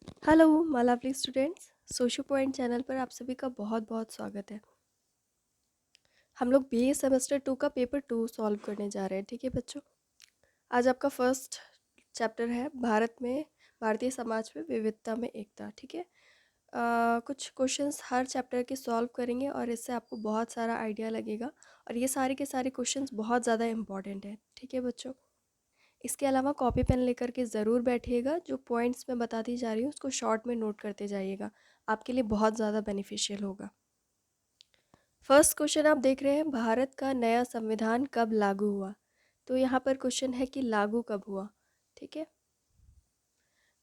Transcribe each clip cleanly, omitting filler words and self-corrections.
Hello my lovely students, socio point channel पर आप सभी का बहुत बहुत स्वागत है। हम लोग बीए सेमेस्टर 2 का पेपर 2 सॉल्व करने जा रहे हैं। ठीक है बच्चों, आज आपका फर्स्ट चैप्टर है भारतीय समाज में विविधता में एकता। ठीक है, कुछ क्वेश्चंस हर चैप्टर के सॉल्व करेंगे और इससे आपको बहुत सारा आइडिया लगेगा और ये सारे के सारे क्वेश्चंस बहुत ज़्यादा इंपॉर्टेंट है। ठीक है बच्चों, इसके अलावा कॉपी पेन लेकर के ज़रूर बैठिएगा। जो पॉइंट्स मैं बताती जा रही हूँ उसको शॉर्ट में नोट करते जाइएगा, आपके लिए बहुत ज़्यादा बेनिफिशियल होगा। फर्स्ट क्वेश्चन आप देख रहे हैं, भारत का नया संविधान कब लागू हुआ। तो यहाँ पर क्वेश्चन है कि लागू कब हुआ। ठीक है,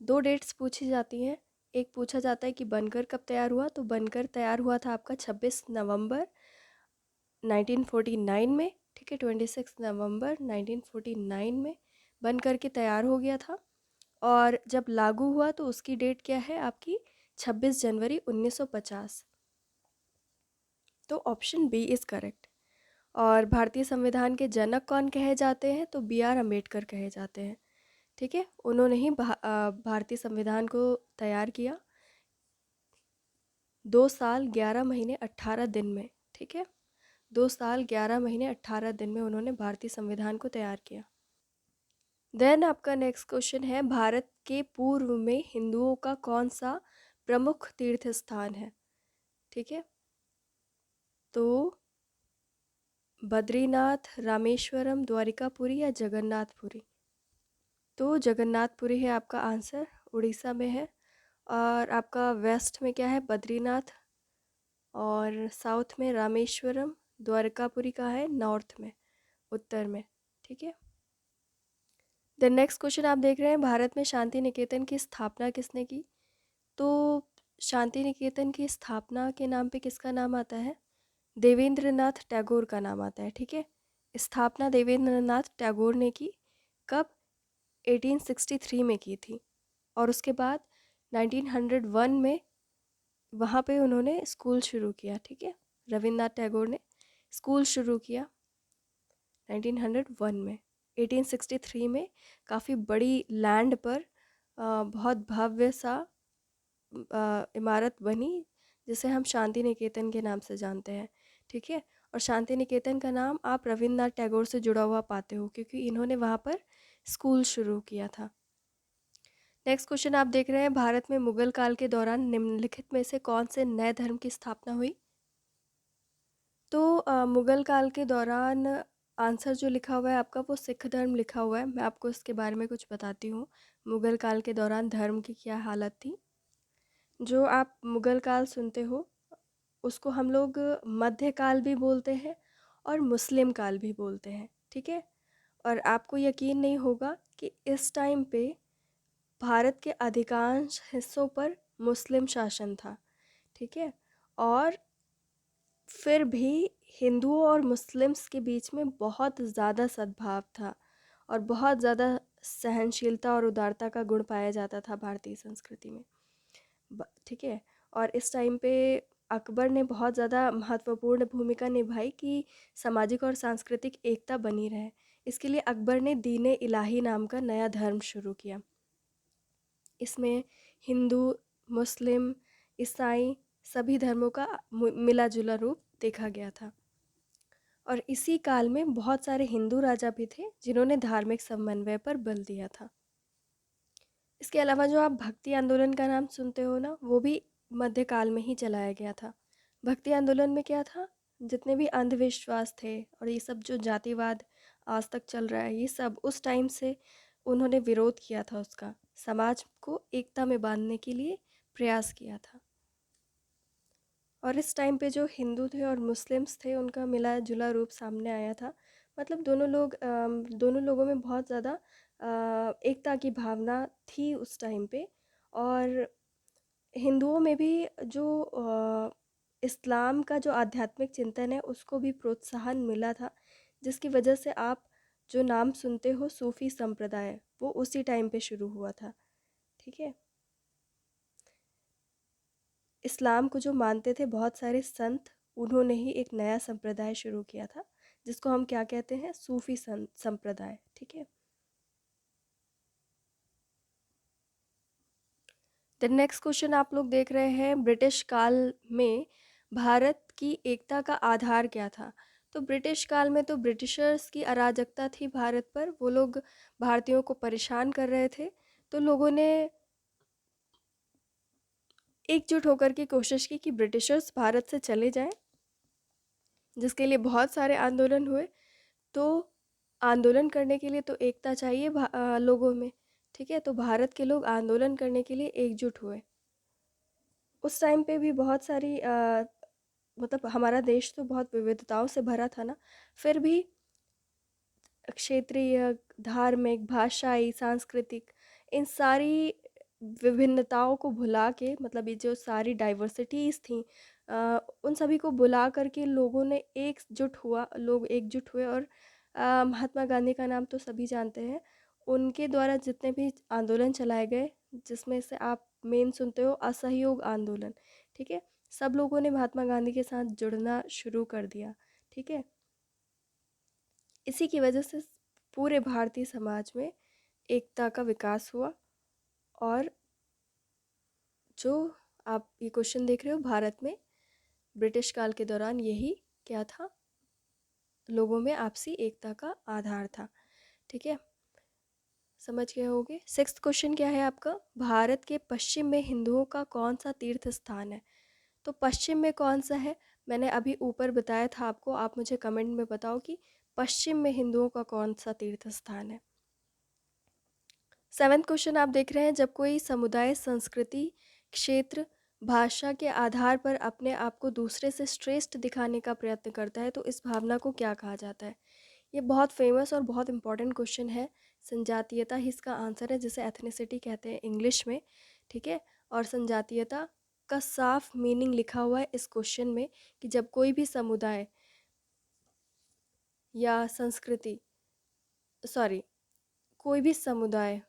दो डेट्स पूछी जाती हैं। एक पूछा जाता है कि बनकर कब तैयार हुआ, तो बनकर तैयार हुआ था आपका 26 नवंबर 1949 में। ठीक है, 26 नवंबर 1949 में बन करके तैयार हो गया था। और जब लागू हुआ तो उसकी डेट क्या है आपकी, 26 जनवरी 1950। तो ऑप्शन बी इज़ करेक्ट। और भारतीय संविधान के जनक कौन कहे जाते हैं, तो बी आर अम्बेडकर कहे जाते हैं। ठीक है, उन्होंने ही भारतीय संविधान को तैयार किया 2 साल 11 महीने 18 दिन में। ठीक है, 2 साल 11 महीने 18 दिन में उन्होंने भारतीय संविधान को तैयार किया। देन आपका नेक्स्ट क्वेश्चन है, भारत के पूर्व में हिंदुओं का कौन सा प्रमुख तीर्थ स्थान है। ठीक है, तो बद्रीनाथ, रामेश्वरम, द्वारिकापुरी या जगन्नाथपुरी। तो जगन्नाथपुरी है आपका आंसर, उड़ीसा में है। और आपका वेस्ट में क्या है, बद्रीनाथ, और साउथ में रामेश्वरम, द्वारकापुरी का है नॉर्थ में, उत्तर में। ठीक है, द नेक्स्ट क्वेश्चन आप देख रहे हैं, भारत में शांति निकेतन की स्थापना किसने की। तो शांति निकेतन की स्थापना के नाम पे किसका नाम आता है, देवेंद्रनाथ टैगोर का नाम आता है। ठीक है, स्थापना देवेंद्रनाथ टैगोर ने की, कब, 1863 में की थी। और उसके बाद 1901 में वहाँ पे उन्होंने स्कूल शुरू किया। ठीक है, रविन्द्रनाथ टैगोर ने स्कूल शुरू किया 1901 में। 1863 में काफ़ी बड़ी लैंड पर बहुत भव्य सा इमारत बनी, जिसे हम शांति निकेतन के नाम से जानते हैं। ठीक है, और शांति निकेतन का नाम आप रविन्द्रनाथ टैगोर से जुड़ा हुआ पाते हो, क्योंकि इन्होंने वहाँ पर स्कूल शुरू किया था। नेक्स्ट क्वेश्चन आप देख रहे हैं, भारत में मुगल काल के दौरान निम्नलिखित में से कौन से नए धर्म की स्थापना हुई। तो मुगल काल के दौरान आंसर जो लिखा हुआ है आपका, वो सिख धर्म लिखा हुआ है। मैं आपको इसके बारे में कुछ बताती हूँ, मुगल काल के दौरान धर्म की क्या हालत थी। जो आप मुगल काल सुनते हो उसको हम लोग मध्यकाल भी बोलते हैं और मुस्लिम काल भी बोलते हैं। ठीक है, और आपको यकीन नहीं होगा कि इस टाइम पे भारत के अधिकांश हिस्सों पर मुस्लिम शासन था। ठीक है, और फिर भी हिंदुओं और मुस्लिम्स के बीच में बहुत ज़्यादा सद्भाव था और बहुत ज़्यादा सहनशीलता और उदारता का गुण पाया जाता था भारतीय संस्कृति में। ठीक है, और इस टाइम पे अकबर ने बहुत ज़्यादा महत्वपूर्ण भूमिका निभाई कि सामाजिक और सांस्कृतिक एकता बनी रहे। इसके लिए अकबर ने दीन इलाही नाम का नया धर्म शुरू किया। इसमें हिंदू, मुस्लिम, ईसाई सभी धर्मों का मिला जुला रूप देखा गया था। और इसी काल में बहुत सारे हिंदू राजा भी थे जिन्होंने धार्मिक समन्वय पर बल दिया था। इसके अलावा जो आप भक्ति आंदोलन का नाम सुनते हो ना, वो भी मध्यकाल में ही चलाया गया था। भक्ति आंदोलन में क्या था, जितने भी अंधविश्वास थे और ये सब जो जातिवाद आज तक चल रहा है, ये सब उस टाइम से उन्होंने विरोध किया था, उसका समाज को एकता में बांधने के लिए प्रयास किया था। और इस टाइम पे जो हिंदू थे और मुस्लिम्स थे उनका मिला जुला रूप सामने आया था। मतलब दोनों लोगों में बहुत ज़्यादा एकता की भावना थी उस टाइम पे। और हिंदुओं में भी जो इस्लाम का जो आध्यात्मिक चिंतन है उसको भी प्रोत्साहन मिला था, जिसकी वजह से आप जो नाम सुनते हो सूफ़ी संप्रदाय, वो उसी टाइम पे शुरू हुआ था। ठीक है, इस्लाम को जो मानते थे बहुत सारे संत, उन्होंने ही एक नया संप्रदाय शुरू किया था, जिसको हम क्या कहते हैं, सूफ़ी संप्रदाय। ठीक है, द नेक्स्ट क्वेश्चन आप लोग देख रहे हैं, ब्रिटिश काल में भारत की एकता का आधार क्या था? तो ब्रिटिश काल में तो ब्रिटिशर्स की अराजकता थी भारत पर, वो लोग भारतीयों को परेशान कर रहे थे। तो लोगों ने एकजुट होकर के कोशिश की कि ब्रिटिशर्स भारत से चले जाएं, जिसके लिए बहुत सारे आंदोलन हुए। तो आंदोलन करने के लिए तो एकता चाहिए लोगों में, ठीक है? तो भारत के लोग आंदोलन करने के लिए एकजुट हुए। उस टाइम पे भी बहुत सारी मतलब हमारा देश तो बहुत विविधताओं से भरा था ना, फिर भी क्षेत्रीय, धार्मिक, भाषाई, सांस्कृतिक, इन सारी विभिन्नताओं को भुला के, मतलब ये जो सारी डाइवर्सिटीज़ थी, उन सभी को बुला करके लोगों ने लोग एकजुट हुए। और महात्मा गांधी का नाम तो सभी जानते हैं। उनके द्वारा जितने भी आंदोलन चलाए गए, जिसमें से आप मेन सुनते हो असहयोग आंदोलन, ठीक है? सब लोगों ने महात्मा गांधी के साथ जुड़ना शुरू कर दिया, ठीक है? इसी की वजह से पूरे भारतीय समाज में एकता का विकास हुआ। और जो आप ये क्वेश्चन देख रहे हो, भारत में ब्रिटिश काल के दौरान यही क्या था? लोगों में आपसी एकता का आधार था, ठीक है? समझ गए होगे। सिक्स्थ क्वेश्चन क्या है आपका, भारत के पश्चिम में हिंदुओं का कौन सा तीर्थ स्थान है? तो पश्चिम में कौन सा है? मैंने अभी ऊपर बताया था आपको, आप मुझे कमेंट में बताओ कि पश्चिम में हिंदुओं का कौन सा तीर्थ स्थान है। सेवेंथ क्वेश्चन आप देख रहे हैं, जब कोई समुदाय संस्कृति, क्षेत्र, भाषा के आधार पर अपने आप को दूसरे से श्रेष्ठ दिखाने का प्रयत्न करता है, तो इस भावना को क्या कहा जाता है? ये बहुत फेमस और बहुत इंपॉर्टेंट क्वेश्चन है। संजातीयता ही इसका आंसर है, जिसे एथनिसिटी कहते हैं इंग्लिश में, ठीक है? और संजातीयता का साफ मीनिंग लिखा हुआ है इस क्वेश्चन में, कि जब कोई भी समुदाय या संस्कृति, सॉरी, कोई भी समुदाय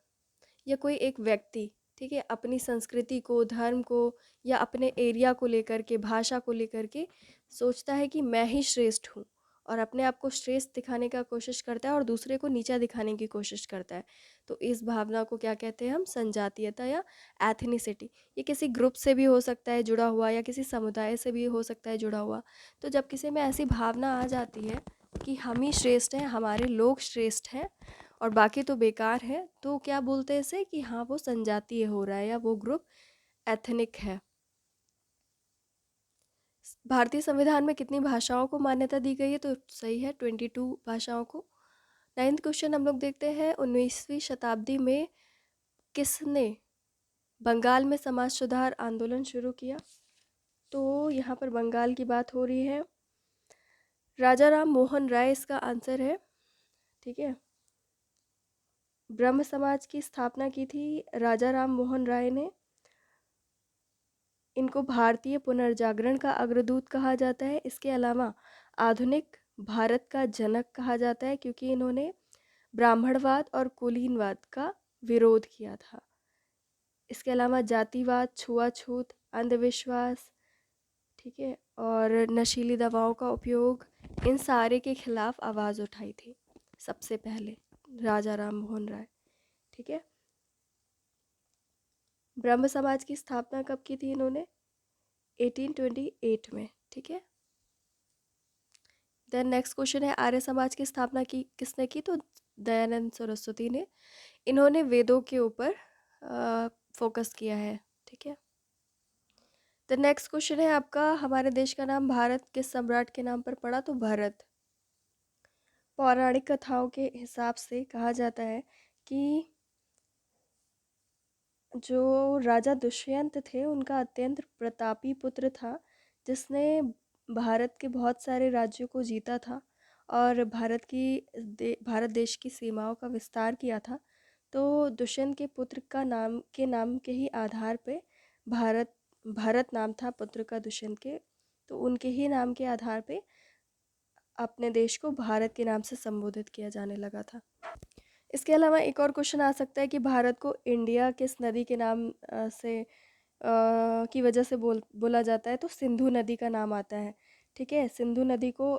या कोई एक व्यक्ति, ठीक है, अपनी संस्कृति को, धर्म को या अपने एरिया को लेकर के, भाषा को लेकर के सोचता है कि मैं ही श्रेष्ठ हूँ, और अपने आप को श्रेष्ठ दिखाने का कोशिश करता है और दूसरे को नीचा दिखाने की कोशिश करता है, तो इस भावना को क्या कहते हैं हम? संजातीयता या एथनिसिटी। ये किसी ग्रुप से भी हो सकता है जुड़ा हुआ, या किसी समुदाय से भी हो सकता है जुड़ा हुआ। तो जब किसी में ऐसी भावना आ जाती है कि हम ही श्रेष्ठ हैं, हमारे लोग श्रेष्ठ हैं और बाकी तो बेकार है, तो क्या बोलते हैं इसे कि हाँ, वो संजातीय हो रहा है या वो ग्रुप एथनिक है। भारतीय संविधान में कितनी भाषाओं को मान्यता दी गई है? तो सही है, 22 भाषाओं को। नाइन्थ क्वेश्चन हम लोग देखते हैं, 19वीं शताब्दी में किसने बंगाल में समाज सुधार आंदोलन शुरू किया? तो यहाँ पर बंगाल की बात हो रही है, राजा राम मोहन राय इसका आंसर है, ठीक है? ब्रह्म समाज की स्थापना की थी राजा राम मोहन राय ने। इनको भारतीय पुनर्जागरण का अग्रदूत कहा जाता है। इसके अलावा आधुनिक भारत का जनक कहा जाता है, क्योंकि इन्होंने ब्राह्मणवाद और कुलीनवाद का विरोध किया था। इसके अलावा जातिवाद, छुआछूत, अंधविश्वास, ठीक है, और नशीली दवाओं का उपयोग, इन सारे के खिलाफ आवाज़ उठाई थी सबसे पहले राजा राम मोहन राय, ठीक है? ब्रह्म समाज की स्थापना कब की थी इन्होंने? 1828 में, ठीक है? देन नेक्स्ट क्वेश्चन है, आर्य समाज की स्थापना की किसने की? तो दयानंद सरस्वती ने। इन्होंने वेदों के ऊपर फोकस किया है, ठीक है? द नेक्स्ट क्वेश्चन है आपका, हमारे देश का नाम भारत किस सम्राट के नाम पर पड़ा? तो भरत। पौराणिक कथाओं के हिसाब से कहा जाता है कि जो राजा दुष्यंत थे, उनका अत्यंत प्रतापी पुत्र था, जिसने भारत के बहुत सारे राज्यों को जीता था और भारत देश की सीमाओं का विस्तार किया था। तो दुष्यंत के पुत्र का नाम के ही आधार पे भारत भरत नाम था पुत्र का दुष्यंत के, तो उनके ही नाम के आधार पे अपने देश को भारत के नाम से संबोधित किया जाने लगा था। इसके अलावा एक और क्वेश्चन आ सकता है कि भारत को इंडिया किस नदी के नाम की वजह से बोला जाता है? तो सिंधु नदी का नाम आता है, ठीक है? सिंधु नदी को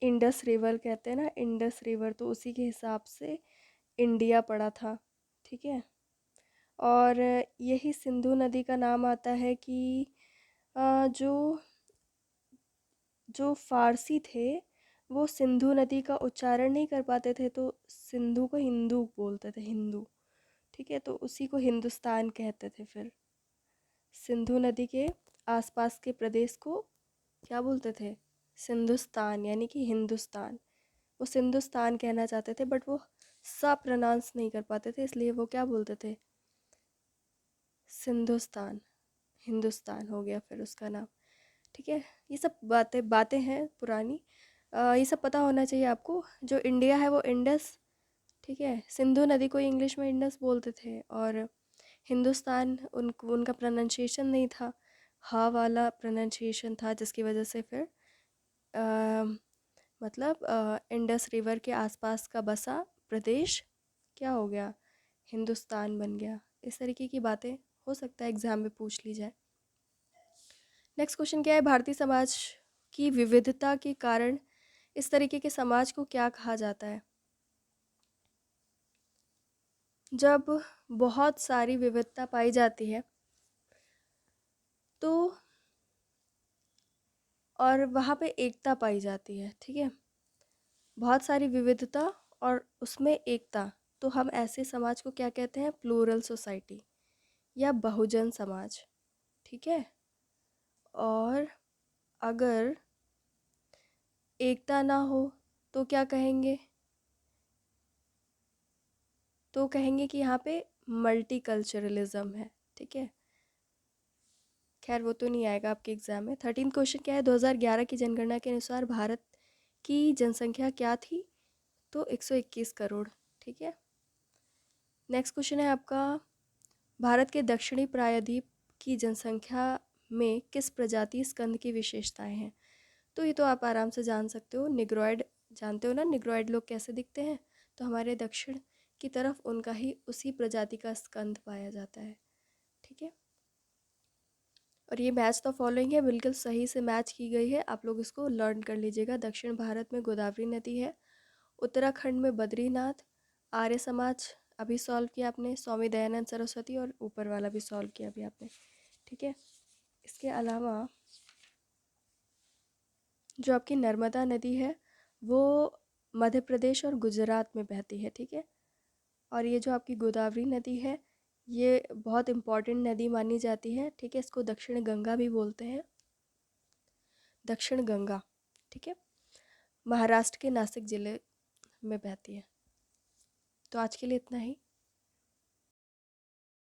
इंडस रिवर कहते हैं ना, इंडस रिवर, तो उसी के हिसाब से इंडिया पड़ा था, ठीक है? और यही सिंधु नदी का नाम आता है कि जो जो फ़ारसी थे वो सिंधु नदी का उच्चारण नहीं कर पाते थे, तो सिंधु को हिंदू बोलते थे, हिंदू। ठीक है, तो उसी को हिंदुस्तान कहते थे फिर। सिंधु नदी के आसपास के प्रदेश को क्या बोलते थे? सिंधुस्तान, यानी कि हिंदुस्तान। वो सिंधुस्तान कहना चाहते थे, बट वो सा प्रोनाउंस नहीं कर पाते थे, इसलिए वो क्या बोलते थे? सिंधुस्तान। हिंदुस्तान हो गया फिर उसका नाम। ठीक है, ये सब बातें बातें हैं पुरानी। ये सब पता होना चाहिए आपको। जो इंडिया है वो इंडस, ठीक है। सिंधु नदी को इंग्लिश में इंडस बोलते थे, और हिंदुस्तान उनका प्रोनाउंसिएशन नहीं था, हा वाला प्रोनाउंसिएशन था, जिसकी वजह से फिर मतलब इंडस रिवर के आसपास का बसा प्रदेश क्या हो गया? हिंदुस्तान बन गया। इस तरीके की बातें हो सकता है एग्ज़ाम में पूछ ली जाए। नेक्स्ट क्वेश्चन क्या है? भारतीय समाज की विविधता के कारण इस तरीके के समाज को क्या कहा जाता है? जब बहुत सारी विविधता पाई जाती है तो, और वहाँ पे एकता पाई जाती है, ठीक है, बहुत सारी विविधता और उसमें एकता, तो हम ऐसे समाज को क्या कहते हैं? प्लूरल सोसाइटी या बहुजन समाज, ठीक है। और अगर एकता ना हो तो क्या कहेंगे? तो कहेंगे कि यहाँ पे मल्टीकल्चरलिज्म है, ठीक है। खैर वो तो नहीं आएगा आपके एग्जाम में। 13 क्वेश्चन क्या है? 2011 की जनगणना के अनुसार भारत की जनसंख्या क्या थी? तो 121 करोड़, ठीक है। नेक्स्ट क्वेश्चन है आपका, भारत के दक्षिणी प्रायद्वीप की जनसंख्या में किस प्रजाति स्कंद की विशेषताएं हैं? तो ये तो आप आराम से जान सकते हो, निग्रोइड। जानते हो ना निग्रोइड लोग कैसे दिखते हैं? तो हमारे दक्षिण की तरफ उनका ही उसी प्रजाति का स्कंद पाया जाता है, ठीक है। और ये मैच द फॉलोइंग है, बिल्कुल सही से मैच की गई है, आप लोग इसको लर्न कर लीजिएगा। दक्षिण भारत में गोदावरी नदी है, उत्तराखंड में बद्रीनाथ, आर्य समाज अभी सॉल्व किया आपने, स्वामी दयानंद सरस्वती, और ऊपर वाला भी सॉल्व किया अभी आपने, ठीक है। इसके अलावा जो आपकी नर्मदा नदी है वो मध्य प्रदेश और गुजरात में बहती है, ठीक है। और ये जो आपकी गोदावरी नदी है ये बहुत इम्पॉर्टेंट नदी मानी जाती है, ठीक है। इसको दक्षिण गंगा भी बोलते हैं, दक्षिण गंगा, ठीक है। महाराष्ट्र के नासिक ज़िले में बहती है। तो आज के लिए इतना ही।